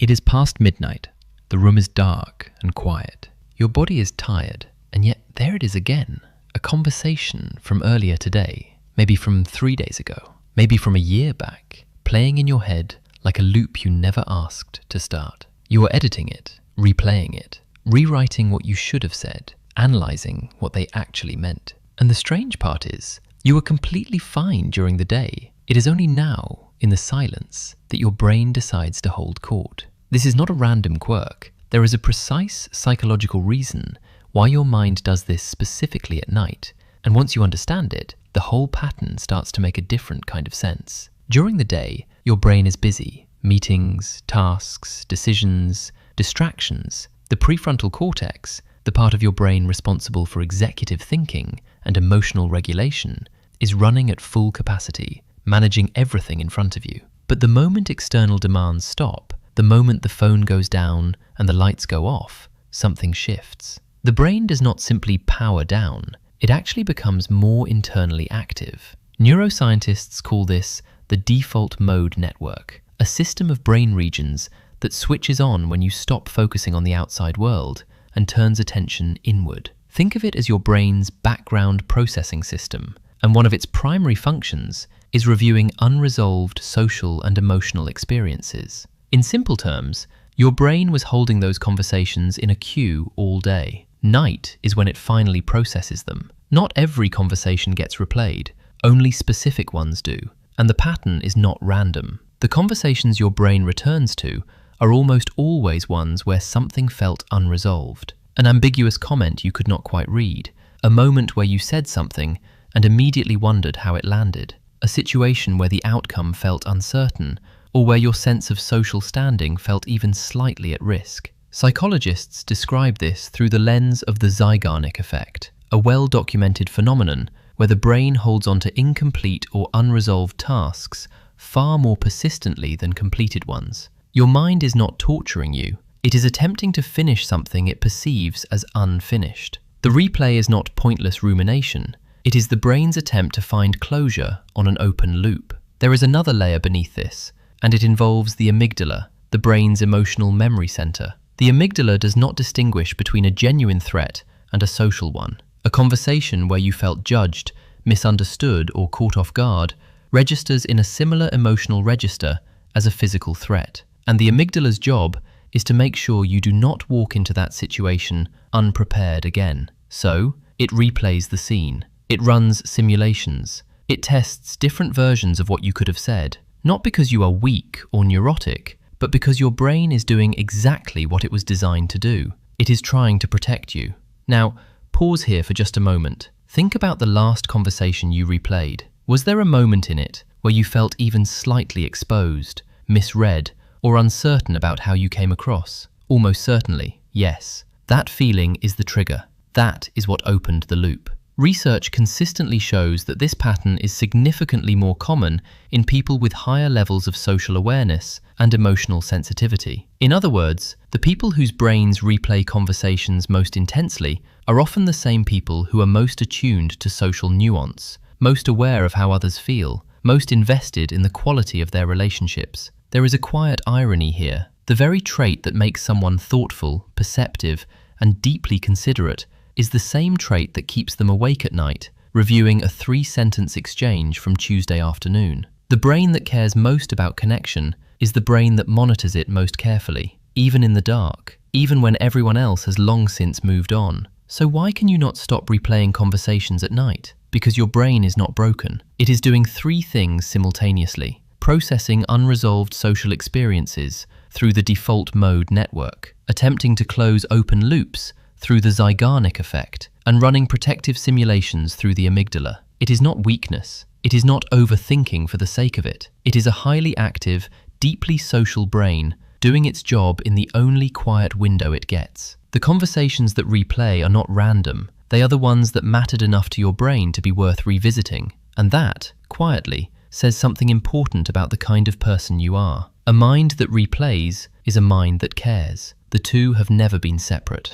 It is past midnight. The room is dark and quiet. Your body is tired, and yet there it is again. A conversation from earlier today, maybe from 3 days ago, maybe from a year back, playing in your head like a loop you never asked to start. You are editing it, replaying it, rewriting what you should have said, analyzing what they actually meant. And the strange part is, you were completely fine during the day. It is only now, in the silence, that your brain decides to hold court. This is not a random quirk. There is a precise psychological reason why your mind does this specifically at night, and once you understand it, the whole pattern starts to make a different kind of sense. During the day, your brain is busy. Meetings, tasks, decisions, distractions. The prefrontal cortex, the part of your brain responsible for executive thinking and emotional regulation, is running at full capacity, managing everything in front of you. But the moment external demands stop, the moment the phone goes down and the lights go off, something shifts. The brain does not simply power down, it actually becomes more internally active. Neuroscientists call this the default mode network, a system of brain regions that switches on when you stop focusing on the outside world and turns attention inward. Think of it as your brain's background processing system, and one of its primary functions is reviewing unresolved social and emotional experiences. In simple terms, your brain was holding those conversations in a queue all day. Night is when it finally processes them. Not every conversation gets replayed, only specific ones do, and the pattern is not random. The conversations your brain returns to are almost always ones where something felt unresolved. An ambiguous comment you could not quite read, a moment where you said something and immediately wondered how it landed, a situation where the outcome felt uncertain, or where your sense of social standing felt even slightly at risk. Psychologists describe this through the lens of the Zeigarnik Effect, a well-documented phenomenon where the brain holds on to incomplete or unresolved tasks far more persistently than completed ones. Your mind is not torturing you, it is attempting to finish something it perceives as unfinished. The replay is not pointless rumination, it is the brain's attempt to find closure on an open loop. There is another layer beneath this, and it involves the amygdala, the brain's emotional memory center. The amygdala does not distinguish between a genuine threat and a social one. A conversation where you felt judged, misunderstood, or caught off guard registers in a similar emotional register as a physical threat. And the amygdala's job is to make sure you do not walk into that situation unprepared again. So, it replays the scene. It runs simulations. It tests different versions of what you could have said. Not because you are weak or neurotic, but because your brain is doing exactly what it was designed to do. It is trying to protect you. Now, pause here for just a moment. Think about the last conversation you replayed. Was there a moment in it where you felt even slightly exposed, misread, or uncertain about how you came across? Almost certainly, yes. That feeling is the trigger. That is what opened the loop. Research consistently shows that this pattern is significantly more common in people with higher levels of social awareness and emotional sensitivity. In other words, the people whose brains replay conversations most intensely are often the same people who are most attuned to social nuance, most aware of how others feel, most invested in the quality of their relationships. There is a quiet irony here. The very trait that makes someone thoughtful, perceptive, and deeply considerate is the same trait that keeps them awake at night, reviewing a 3-sentence exchange from Tuesday afternoon. The brain that cares most about connection is the brain that monitors it most carefully, even in the dark, even when everyone else has long since moved on. So why can you not stop replaying conversations at night? Because your brain is not broken. It is doing 3 things simultaneously: processing unresolved social experiences through the default mode network, attempting to close open loops through the Zeigarnik Effect, and running protective simulations through the amygdala. It is not weakness. It is not overthinking for the sake of it. It is a highly active, deeply social brain doing its job in the only quiet window it gets. The conversations that replay are not random. They are the ones that mattered enough to your brain to be worth revisiting. And that, quietly, says something important about the kind of person you are. A mind that replays is a mind that cares. The two have never been separate.